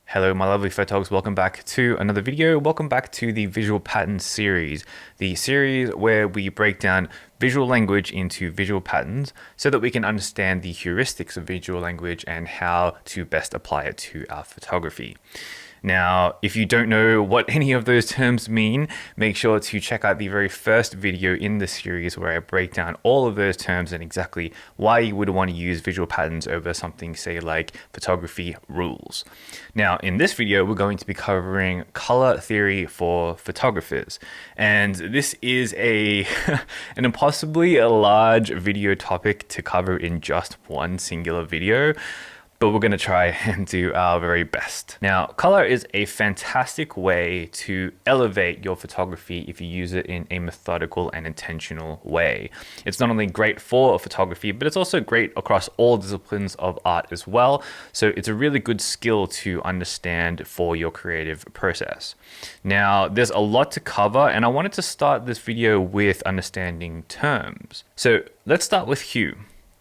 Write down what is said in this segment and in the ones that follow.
Hello my lovely photogs, welcome back to another video. Welcome back to the visual patterns series, the series where we break down visual language into visual patterns so that we can understand the heuristics of visual language and how to best apply it to our photography. Now, if you don't know what any of those terms mean, make sure to check out the very first video in the series where I break down all of those terms and exactly why you would want to use visual patterns over something, say, like photography rules. Now, in this video, we're going to be covering color theory for photographers. And this is an impossibly large video topic to cover in just one singular video, but we're going to try and do our very best. Now, color is a fantastic way to elevate your photography if you use it in a methodical and intentional way. It's not only great for photography, but it's also great across all disciplines of art as well. So it's a really good skill to understand for your creative process. Now, there's a lot to cover, and I wanted to start this video with understanding terms. So let's start with hue.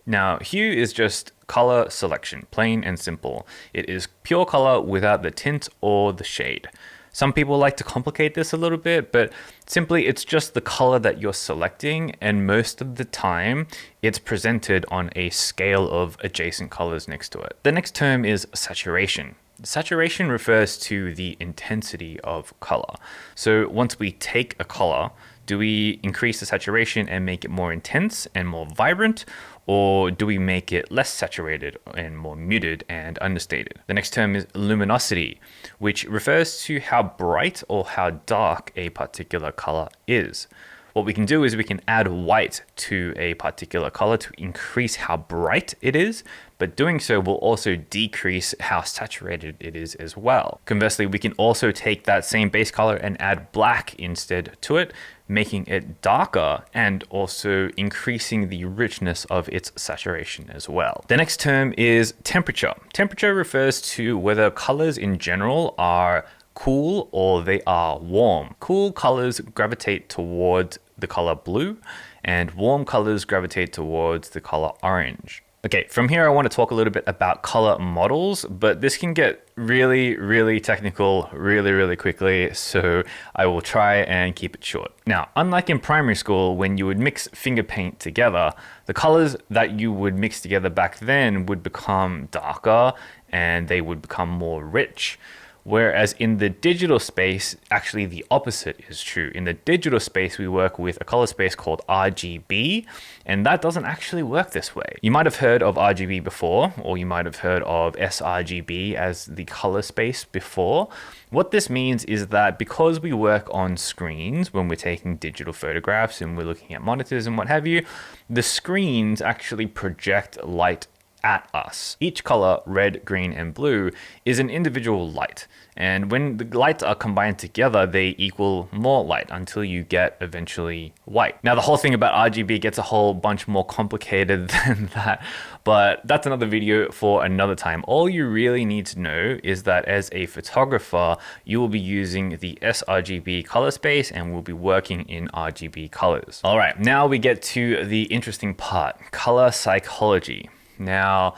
Now, hue is just color selection, plain and simple. It is pure color without the tint or the shade. Some people like to complicate this a little bit, but simply it's just the color that you're selecting, and most of the time it's presented on a scale of adjacent colors next to it. The next term is saturation. Saturation refers to the intensity of color. So once we take a color, do we increase the saturation and make it more intense and more vibrant, or do we make it less saturated and more muted and understated? The next term is luminosity, which refers to how bright or how dark a particular color is. What we can do is we can add white to a particular color to increase how bright it is, but doing so will also decrease how saturated it is as well. Conversely, we can also take that same base color and add black instead to it, making it darker and also increasing the richness of its saturation as well. The next term is temperature. Temperature refers to whether colors in general are cool or they are warm. Cool colors gravitate towards the color blue, and warm colors gravitate towards the color orange. Okay, from here I want to talk a little bit about color models, but this can get really technical really quickly, so I will try and keep it short. Now, unlike in primary school when you would mix finger paint together, the colors that you would mix together back then would become darker and they would become more rich. Whereas in the digital space, actually the opposite is true. In the digital space, we work with a color space called RGB, and that doesn't actually work this way. You might have heard of RGB before, or you might have heard of sRGB as the color space before. What this means is that because we work on screens when we're taking digital photographs and we're looking at monitors and what have you, the screens actually project light at us. Each color, red, green, and blue, is an individual light. And when the lights are combined together, they equal more light until you get eventually white. Now, the whole thing about RGB gets a whole bunch more complicated than that, but that's another video for another time. All you really need to know is that as a photographer, you will be using the sRGB color space and will be working in RGB colors. All right, now we get to the interesting part, color psychology. Now,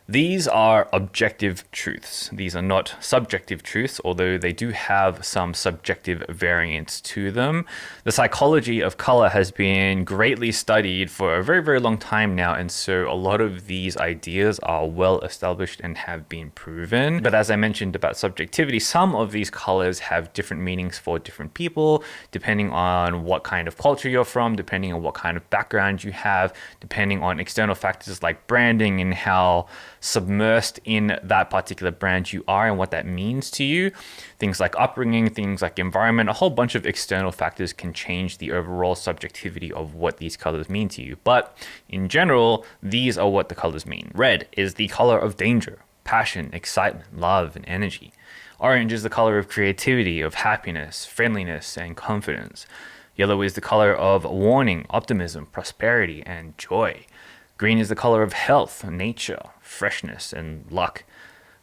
these are objective truths. These are not subjective truths, although they do have some subjective variants to them. The psychology of color has been greatly studied for a very long time now, and so a lot of these ideas are well established and have been proven. But as I mentioned about subjectivity, some of these colors have different meanings for different people, depending on what kind of culture you're from, depending on what kind of background you have, depending on external factors like branding and how submersed in that particular brand you are and what that means to you. Things like upbringing, things like environment, a whole bunch of external factors can change the overall subjectivity of what these colors mean to you. But in general, these are what the colors mean. Red is the color of danger, passion, excitement, love, and energy. Orange is the color of creativity, of happiness, friendliness, and confidence. Yellow is the color of warning, optimism, prosperity, and joy. Green is the color of health, nature, freshness, and luck.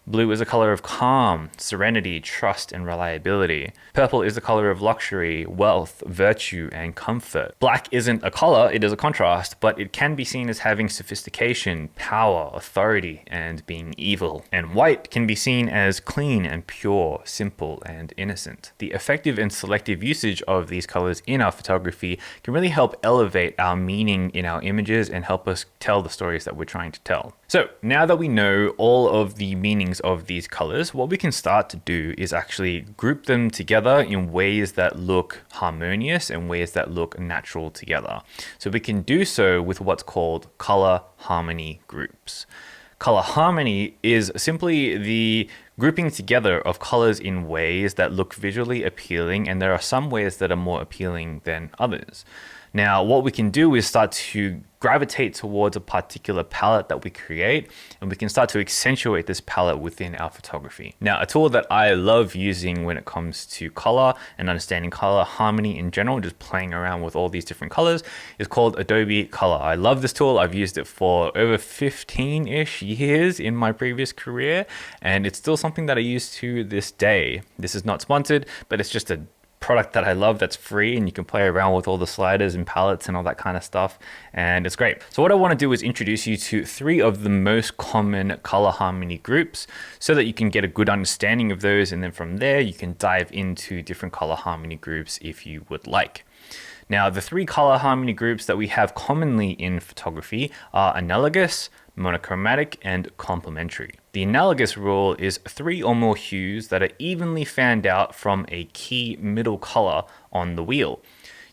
Blue is a color of calm, serenity, trust, and reliability. Purple is the color of luxury, wealth, virtue, and comfort. Black isn't a color, it is a contrast, but it can be seen as having sophistication, power, authority, and being evil. And white can be seen as clean and pure, simple, and innocent. The effective and selective usage of these colors in our photography can really help elevate our meaning in our images and help us tell the stories that we're trying to tell. So now that we know all of the meanings of these colors, what we can start to do is actually group them together in ways that look harmonious and ways that look natural together. So we can do so with what's called color harmony groups. Color harmony is simply the grouping together of colors in ways that look visually appealing, and there are some ways that are more appealing than others. Now, what we can do is start to gravitate towards a particular palette that we create, and we can start to accentuate this palette within our photography. Now, a tool that I love using when it comes to color and understanding color harmony in general, just playing around with all these different colors, is called Adobe Color. I love this tool. I've used it for over 15-ish years in my previous career, and it's still something that I use to this day. This is not sponsored, but it's just a product that I love that's free, and you can play around with all the sliders and palettes and all that kind of stuff, and it's great. So what I want to do is introduce you to 3 of the most common color harmony groups so that you can get a good understanding of those, and then from there you can dive into different color harmony groups if you would like. Now, the 3 color harmony groups that we have commonly in photography are analogous, monochromatic, and complementary. The analogous rule is 3 or more hues that are evenly fanned out from a key middle color on the wheel.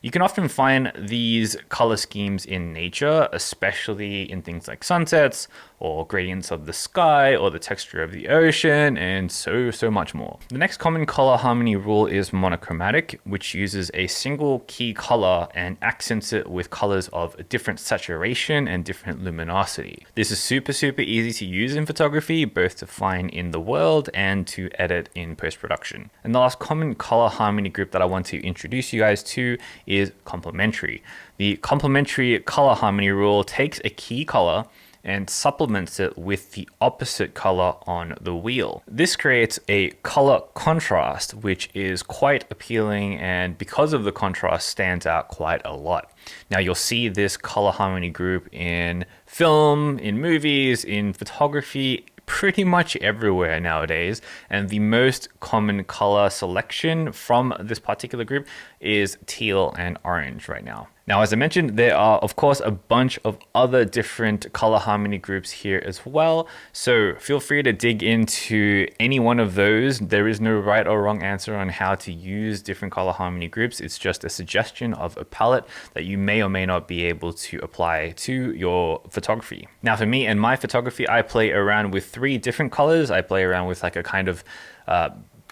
You can often find these color schemes in nature, especially in things like sunsets or gradients of the sky or the texture of the ocean, and so much more. The next common color harmony rule is monochromatic, which uses a single key color and accents it with colors of a different saturation and different luminosity. This is super easy to use in photography, both to find in the world and to edit in post-production. And the last common color harmony group that I want to introduce you guys to is complementary. The complementary color harmony rule takes a key color and supplements it with the opposite color on the wheel. This creates a color contrast, which is quite appealing, and because of the contrast stands out quite a lot. Now, you'll see this color harmony group in film, in movies, in photography, pretty much everywhere nowadays, and the most common color selection from this particular group is teal and orange right now. Now, as I mentioned, there are of course a bunch of other different color harmony groups here as well, so feel free to dig into any one of those. There is no right or wrong answer on how to use different color harmony groups. It's just a suggestion of a palette that you may or may not be able to apply to your photography. Now, for me and my photography, I play around with 3 different colors. I play around with like a kind of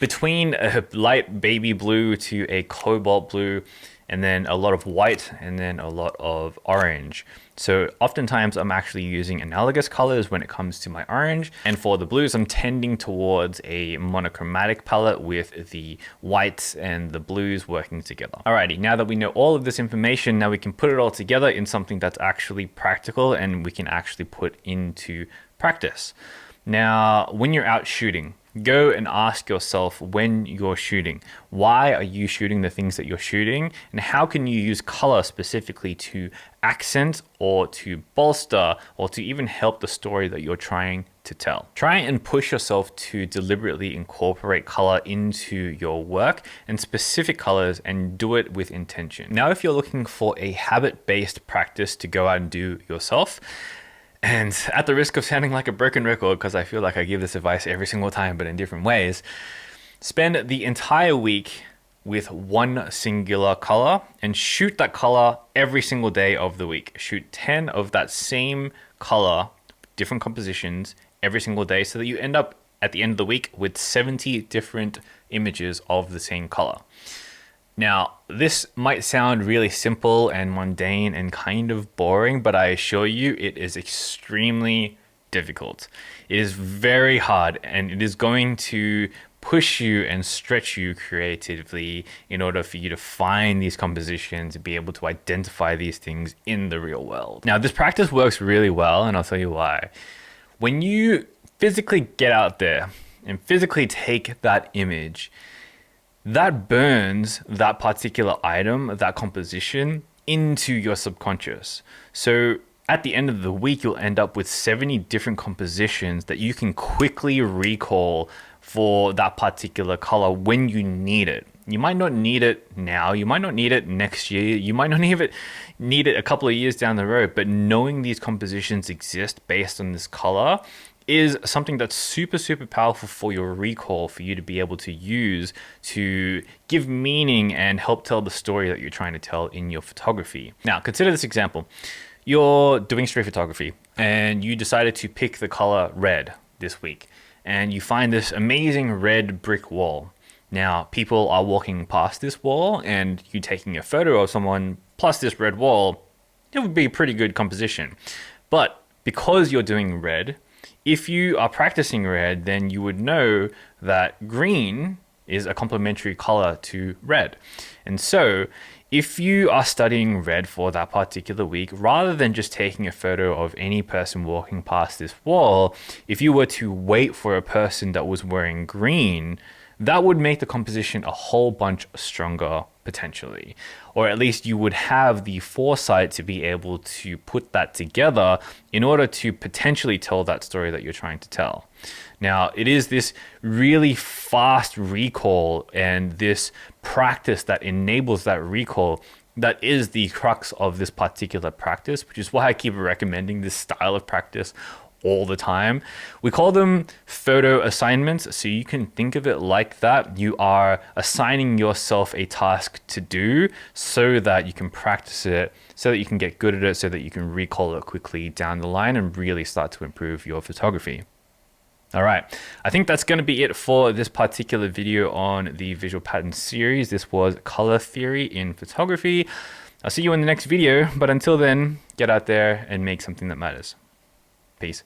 between a light baby blue to a cobalt blue, and then a lot of white, and then a lot of orange. So oftentimes I'm actually using analogous colors when it comes to my orange. And for the blues, I'm tending towards a monochromatic palette with the whites and the blues working together. Alrighty, now that we know all of this information, now we can put it all together in something that's actually practical and we can actually put into practice. Now, when you're out shooting, go and ask yourself when you're shooting, why are you shooting the things that you're shooting, and how can you use color specifically to accent or to bolster or to even help the story that you're trying to tell. Try and push yourself to deliberately incorporate color into your work and specific colors, and do it with intention. Now, if you're looking for a habit-based practice to go out and do yourself, and at the risk of sounding like a broken record, because I feel like I give this advice every single time, but in different ways, spend the entire week with one singular color and shoot that color every single day of the week. Shoot 10 of that same color, different compositions, every single day, so that you end up at the end of the week with 70 different images of the same color. Now, this might sound really simple and mundane and kind of boring, but I assure you it is extremely difficult. It is very hard, and it is going to push you and stretch you creatively in order for you to find these compositions and be able to identify these things in the real world. Now, this practice works really well, and I'll tell you why. When you physically get out there and physically take that image, that burns that particular item, that composition into your subconscious. So at the end of the week, you'll end up with 70 different compositions that you can quickly recall for that particular color when you need it. You might not need it now, you might not need it next year, you might not even need it a couple of years down the road, but knowing these compositions exist based on this color is something that's super, super powerful for your recall, for you to be able to use to give meaning and help tell the story that you're trying to tell in your photography. Now, consider this example. You're doing street photography and you decided to pick the color red this week, and you find this amazing red brick wall. Now, people are walking past this wall and you taking a photo of someone plus this red wall, it would be a pretty good composition. But because you're doing red, if you are practicing red, then you would know that green is a complementary color to red. And so if you are studying red for that particular week, rather than just taking a photo of any person walking past this wall, if you were to wait for a person that was wearing green, that would make the composition a whole bunch stronger potentially. Or at least you would have the foresight to be able to put that together in order to potentially tell that story that you're trying to tell. Now, it is this really fast recall and this practice that enables that recall that is the crux of this particular practice, which is why I keep recommending this style of practice all the time. We call them photo assignments. So you can think of it like that. You are assigning yourself a task to do so that you can practice it, so that you can get good at it, so that you can recall it quickly down the line and really start to improve your photography. All right, I think that's going to be it for this particular video on the visual pattern series. This was color theory in photography. I'll see you in the next video, but until then, get out there and make something that matters. Peace.